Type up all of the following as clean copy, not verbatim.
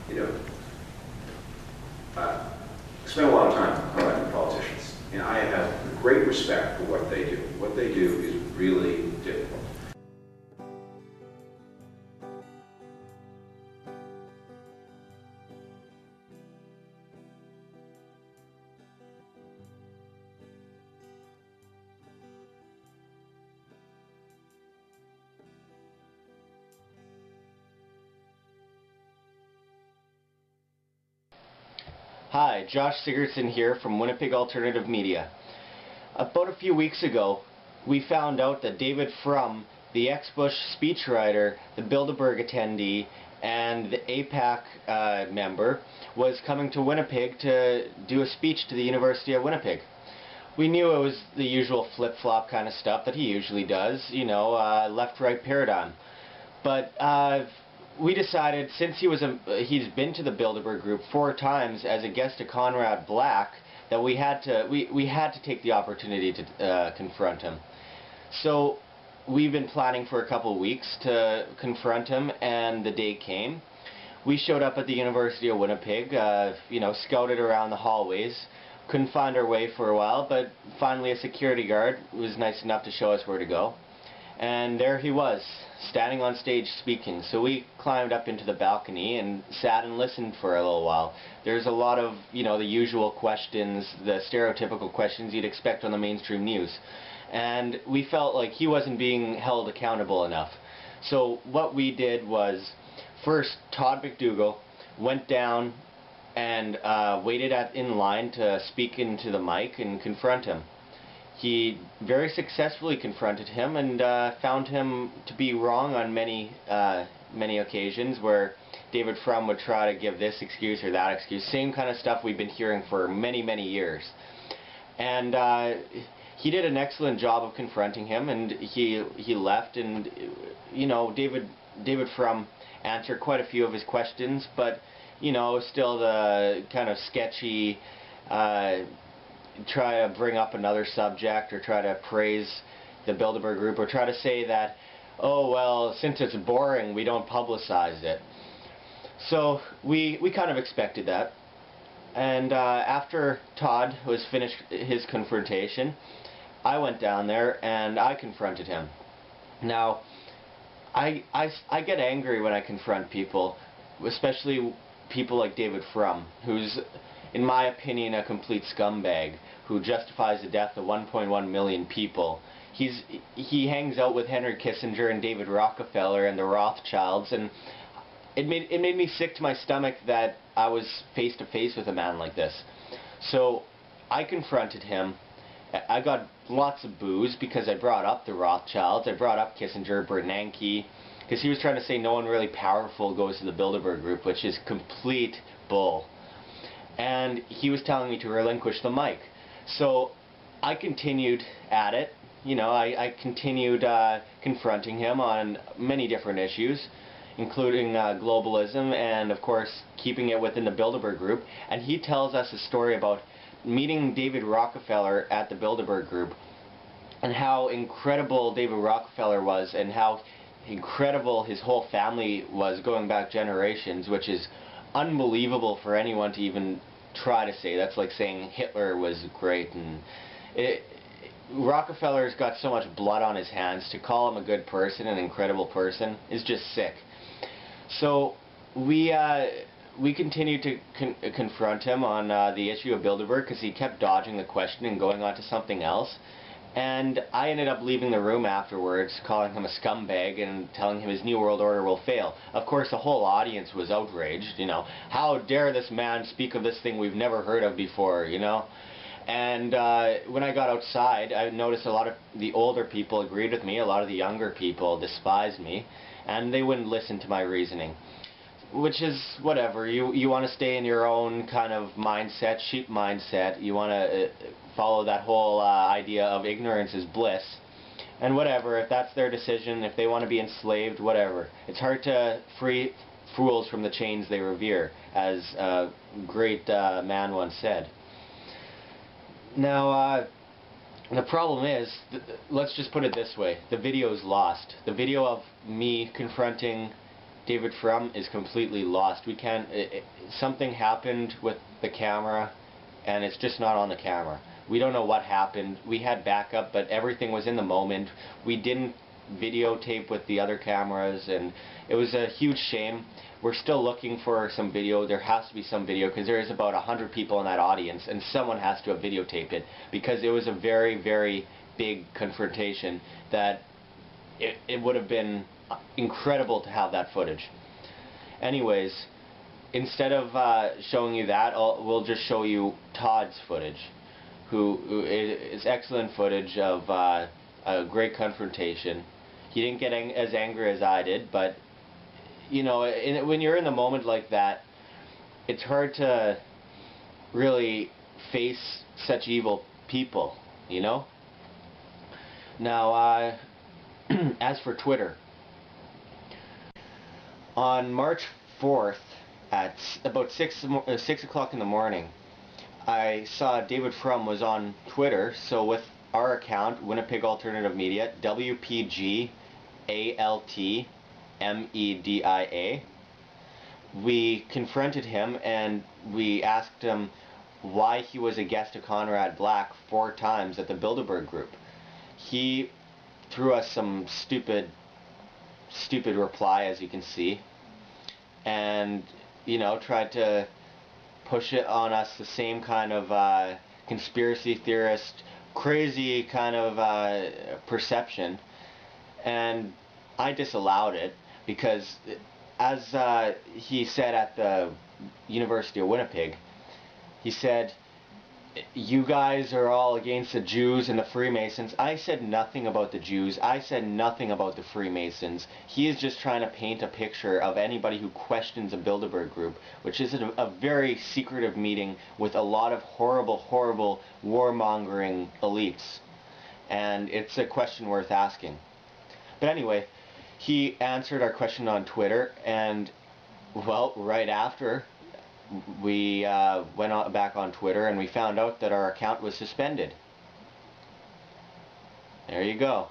you know, spent a lot of time electing politicians, and I have great respect for what they do. What they do is really difficult. Hi, Josh Sigurdsson here from Winnipeg Alternative Media. About a few weeks ago, we found out that David Frum, the ex-Bush speechwriter, the Bilderberg attendee, and the AIPAC member, was coming to Winnipeg to do a speech to the University of Winnipeg. We knew it was the usual flip-flop kind of stuff that he usually does, you know, left-right paradigm. But we decided, since he's been to the Bilderberg group 4 times as a guest to Conrad Black, that we had to take the opportunity to confront him. So we've been planning for a couple of weeks to confront him, and the day came. We showed up at the University of Winnipeg, you know, scouted around the hallways, couldn't find our way for a while, but finally a security guard was nice enough to show us where to go. And there he was, standing on stage speaking. So we climbed up into the balcony and sat and listened for a little while. There's a lot of, you know, the usual questions, the stereotypical questions you'd expect on the mainstream news. And we felt like he wasn't being held accountable enough. So what we did was, first, Todd McDougall went down and waited in line to speak into the mic and confront him. He very successfully confronted him and found him to be wrong on many occasions, where David Frum would try to give this excuse or that excuse. Same kind of stuff we've been hearing for many years. And he did an excellent job of confronting him, and he left, and you know, David Frum answered quite a few of his questions, but you know, still the kind of sketchy try to bring up another subject, or try to praise the Bilderberg group, or try to say that, oh well, since it's boring, we don't publicize it. So we kind of expected that. And after Todd was finished his confrontation, I went down there and I confronted him. Now, I get angry when I confront people, especially people like David Frum, who's, in my opinion, a complete scumbag who justifies the death of 1.1 million people. He hangs out with Henry Kissinger and David Rockefeller and the Rothschilds, and it made me sick to my stomach that I was face to face with a man like this. So I confronted him. I got lots of boos because I brought up the Rothschilds, I brought up Kissinger, Bernanke, because he was trying to say no one really powerful goes to the Bilderberg group, which is complete bull. And he was telling me to relinquish the mic. So I continued at it. You know, I continued confronting him on many different issues, including globalism and, of course, keeping it within the Bilderberg group. And he tells us a story about meeting David Rockefeller at the Bilderberg group, and how incredible David Rockefeller was, and how incredible his whole family was going back generations, which is unbelievable for anyone to even try to say. That's like saying Hitler was great, and Rockefeller's got so much blood on his hands. To call him a good person, an incredible person, is just sick. So we continued to confront him on the issue of Bilderberg, because he kept dodging the question and going on to something else. And I ended up leaving the room afterwards, calling him a scumbag and telling him his New World Order will fail. Of course, the whole audience was outraged, you know. How dare this man speak of this thing we've never heard of before, you know. And when I got outside, I noticed a lot of the older people agreed with me, a lot of the younger people despised me, and they wouldn't listen to my reasoning. Which is whatever. You want to stay in your own kind of mindset, sheep mindset. You want to follow that whole idea of ignorance is bliss. And whatever, if that's their decision, if they want to be enslaved, whatever. It's hard to free fools from the chains they revere, as a great man once said. Now, the problem is, let's just put it this way, the video is lost. The video of me confronting David Frum is completely lost. We can't. Something happened with the camera, and it's just not on the camera. We don't know what happened. We had backup, but everything was in the moment. We didn't videotape with the other cameras, and it was a huge shame. We're still looking for some video. There has to be some video, because there is about 100 people in that audience, and someone has to have videotaped it, because it was a very, very big confrontation that it would have been incredible to have that footage. Anyways, instead of showing you that, we'll just show you Todd's footage, who is excellent footage of a great confrontation. He didn't get as angry as I did, but you know, when you're in the moment like that, it's hard to really face such evil people, you know? Now, as for Twitter, on March 4th at about 6 o'clock in the morning, I saw David Frum was on Twitter, so with our account, Winnipeg Alternative Media, WPGALTMEDIA, we confronted him and we asked him why he was a guest of Conrad Black 4 times at the Bilderberg group. He threw us some stupid reply, as you can see, and you know, tried to push it on us, the same kind of conspiracy theorist, crazy kind of perception, and I disallowed it, because as he said at the University of Winnipeg, he said, "You guys are all against the Jews and the Freemasons." I said nothing about the Jews. I said nothing about the Freemasons. He is just trying to paint a picture of anybody who questions a Bilderberg group, which is a very secretive meeting with a lot of horrible, horrible warmongering elites. And it's a question worth asking. But anyway, he answered our question on Twitter, and, well, right after, we went back on Twitter and we found out that our account was suspended. There you go.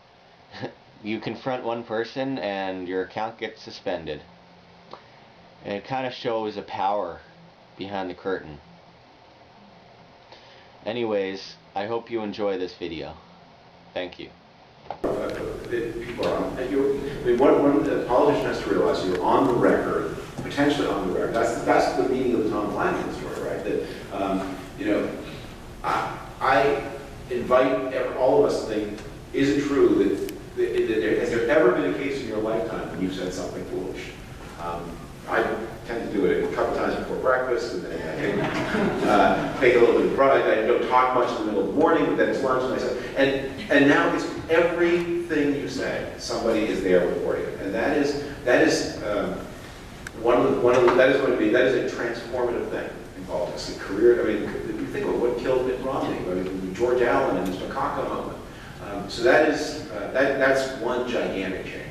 You confront one person and your account gets suspended. And it kind of shows the power behind the curtain. Anyways, I hope you enjoy this video. Thank you. People are on. One the politician has to realize you're on the record, potentially on the record. That's the meaning of the Tom Flanagan story, right? That you know, I invite all of us to think: is it true that has there ever been a case in your lifetime when you've said something foolish? I tend to do it a couple times before breakfast, and then I take a little bit of pride. I don't talk much in the middle of the morning, but then it's lunch, and I say, and now it's everything you say, somebody is there recording it, and that is that is a transformative thing in politics. A career. I mean, if you think of what killed Mitt Romney, I mean, George Allen and his Macaca moment. So that's one gigantic change.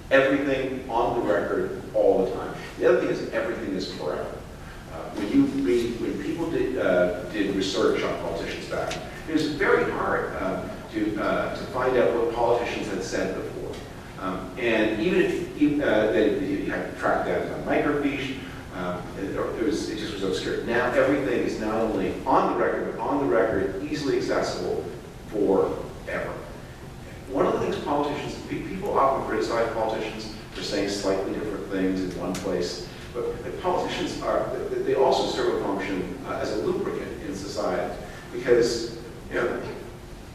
Everything on the record all the time. The other thing is everything is forever. When people did research on politicians back, it was very hard to find out what politicians had said before. And even if you had to track that on microfiche, it just was obscure. Now everything is not only on the record, but on the record, easily accessible forever. One of the things people often criticize politicians for saying slightly different things in one place, but politicians they also serve a function as a lubricant in society, because you know,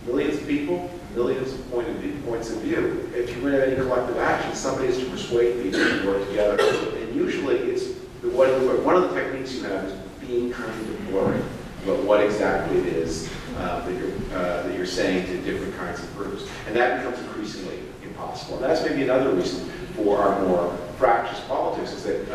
millions of people, millions of points of view. If you're going to have any collective action, somebody has to persuade people to work together, and usually it's one of the techniques you have is being kind of blurry about what exactly it is that you're saying to different kinds of groups, and that becomes increasingly impossible. And that's maybe another reason for our more fractious politics, is that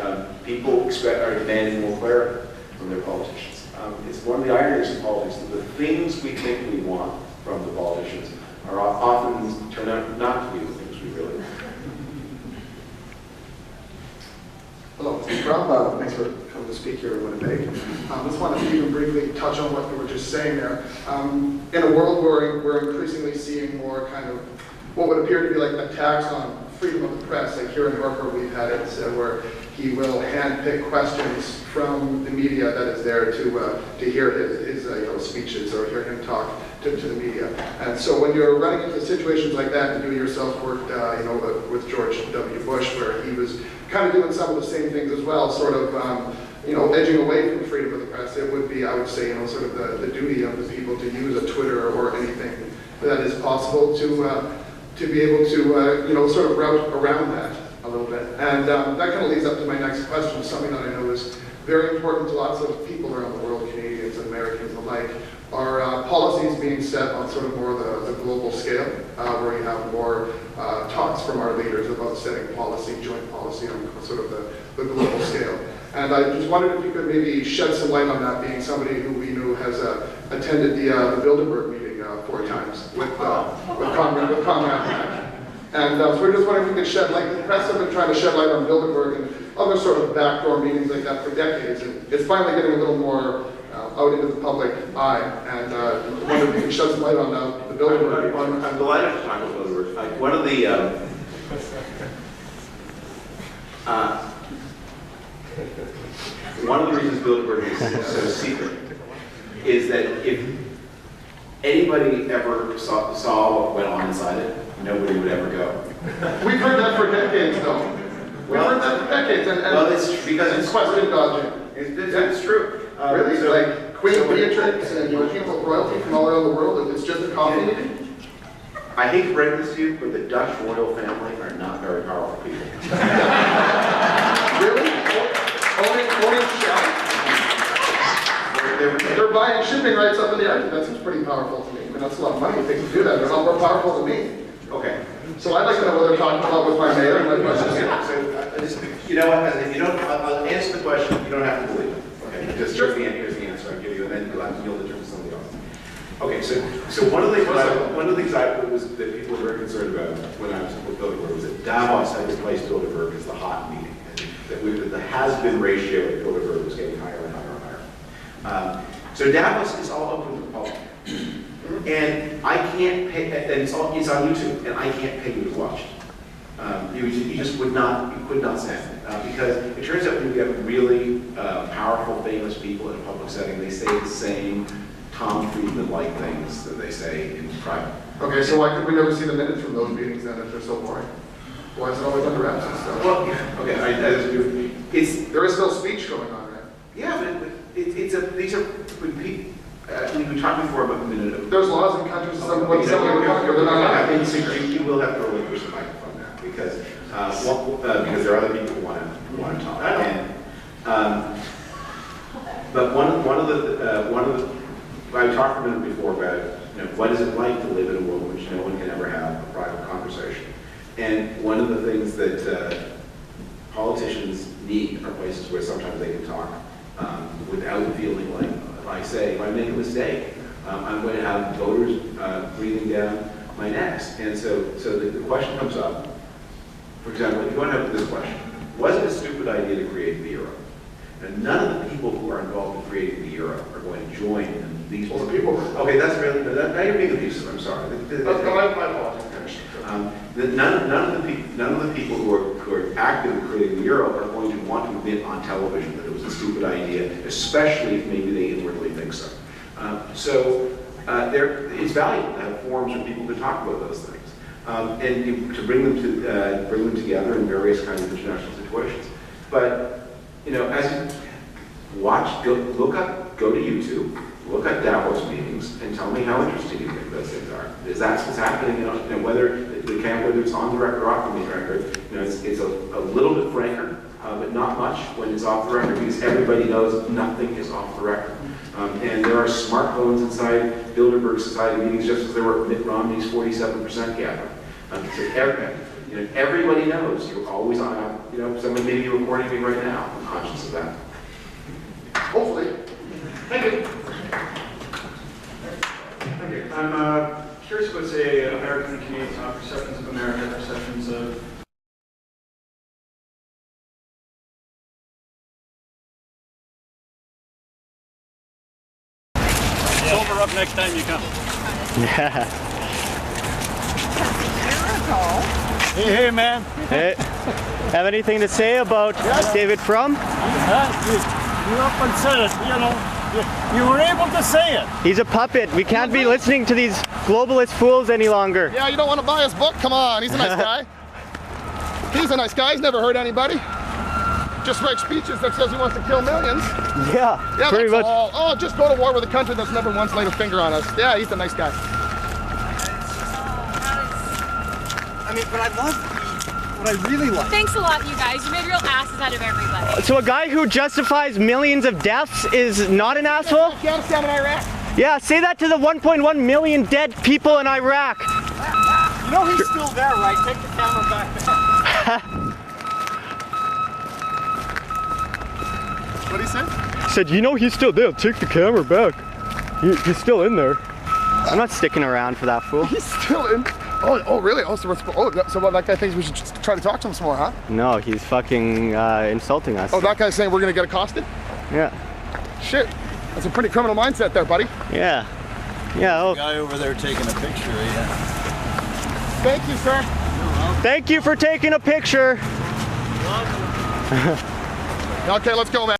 people are demanding more clarity from their politicians. It's one of the ironies of politics that the things we think we want from the politicians are often turn out not to be the things we really want. Hello, Mr. Frum. Thanks for coming to speak here in Winnipeg. Just wanted to even briefly touch on what you were just saying there. In a world where we're increasingly seeing more kind of what would appear to be like attacks on freedom of the press. Like here in York, we've had it where he will handpick questions from the media that is there to hear his speeches or hear him talk to the media. And so when you're running into situations like that, and you yourself worked with George W. Bush, where he was kind of doing some of the same things as well, sort of edging away from freedom of the press, it would be, I would say, sort of the duty of the people to use a Twitter or anything that is possible to be able to sort of route around that a little bit. And that kind of leads up to my next question, something that I know is very important to lots of people around the world, Canadians and Americans alike, are policies being set on sort of more the global scale, where you have more talks from our leaders about setting policy, joint policy on sort of the global scale. And I just wondered if you could maybe shed some light on that, being somebody who we knew has attended the Bilderberg meeting 4 times with Conrad Mack. And so we're just wondering if we could shed light. The press have been trying to shed light on Bilderberg and other sort of backdoor meetings like that for decades, and it's finally getting a little more out into the public eye. And I wonder if you could shed some light on the Bilderberg. I'm delighted to talk about Bilderberg. One of the reasons Bilderberg is so secret is that if anybody ever saw what went on inside it, nobody would ever go. We've heard that for decades, though. We've heard that for decades, and well, it's because it's question dodging. It's true. Really? So, like Queen Beatrix and people of royalty from all around the world, it's just a coffee meeting? I hate to break this to you, but the Dutch royal family are not very powerful people. Really? Owning Shell? They're buying shipping rights up in the Arctic. That seems pretty powerful to me. I mean, that's a lot of money if they can do that. They're not more powerful than me. Okay. So I'd like to know what they're talking about with my mayor and my questions. You know what? I'll answer the question. You don't have to believe it. Okay. Just here's the answer I'll give you, and then you'll determine something else. Okay. So one of the things that people were very concerned about when I was with Bilderberg was that Davos had replaced Bilderberg as the hot meeting, and that the has-been ratio at Bilderberg was getting higher and higher and higher. So Davos is all open to the public. And I can't pay, and it's on YouTube, and I can't pay you to watch it. You just could not stand it. Because it turns out when you get really powerful, famous people in a public setting, they say the same Tom Friedman-like things that they say in private. Okay, so why could we never see the minutes from those meetings then if they're so boring? Why is it always under wraps and stuff? Well, yeah, okay, there is still speech going on, right? Yeah, but these are people. We talked before about the minute. There's laws in countries that they're not in secret. You will have to relinquish the microphone now because there are other people who want to talk. And, but one of the I talked a minute before about what is it like to live in a world in which no one can ever have a private conversation. And one of the things that politicians need are places where sometimes they can talk without feeling like, if I make a mistake, I'm going to have voters breathing down my necks. And so the question comes up, for example, if you want to have this question, was it a stupid idea to create the euro? And none of the people who are involved in creating the euro are going to join in these. Well, the people. Okay, that's really, now you're being abusive, I'm sorry. My apologies. None of the people who are active in creating the euro are going to want to admit on television that it was a stupid idea, especially if maybe they inwardly think so. It's valuable to have forums where people can talk about those things, and to bring them together in various kinds of international situations. But as you watch, go to YouTube. Look at Davos meetings and tell me how interesting you think those things are. Is that what's happening? Whether it's on the record or off the record, it's a little bit franker, but not much when it's off the record because everybody knows nothing is off the record. And there are smartphones inside Bilderberg Society meetings just as there were Mitt Romney's 47% gathering. So everybody knows you're always on. Someone may be recording me right now. I'm conscious of that. Hopefully. Thank you. Okay. I'm curious what, say, American and Canadian perceptions of America, perceptions of Sober up next time you come. Yeah. Hey, man. Hey, have anything to say about David Frum? You up and said it, you know. You were able to say it. He's a puppet. We can't be listening to these globalist fools any longer. Yeah, you don't want to buy his book? Come on, he's a nice guy. He's a nice guy, he's never hurt anybody. Just writes speeches that says he wants to kill millions. Yeah, pretty that's much. all. Oh, just go to war with a country that's never once laid a finger on us. Yeah, he's a nice guy. I mean, but I love what I really like. Thanks a lot, you guys. You made real asses out of everybody. So a guy who justifies millions of deaths is not an asshole? Afghanistan and Iraq. Yeah, say that to the 1.1 million dead people in Iraq. You know he's still there, right? Take the camera back there. What did he say? Said, you know he's still there. Take the camera back. He's still in there. I'm not sticking around for that fool. He's still in. Oh, really? Oh, so what that guy thinks we should just try to talk to him some more, huh? No, he's fucking insulting us. Oh, that guy's saying we're gonna get accosted? Yeah. Shit, that's a pretty criminal mindset there, buddy. Yeah. Yeah. Oh. Guy over there taking a picture, yeah. Thank you, sir. Thank you for taking a picture. Okay, let's go, man.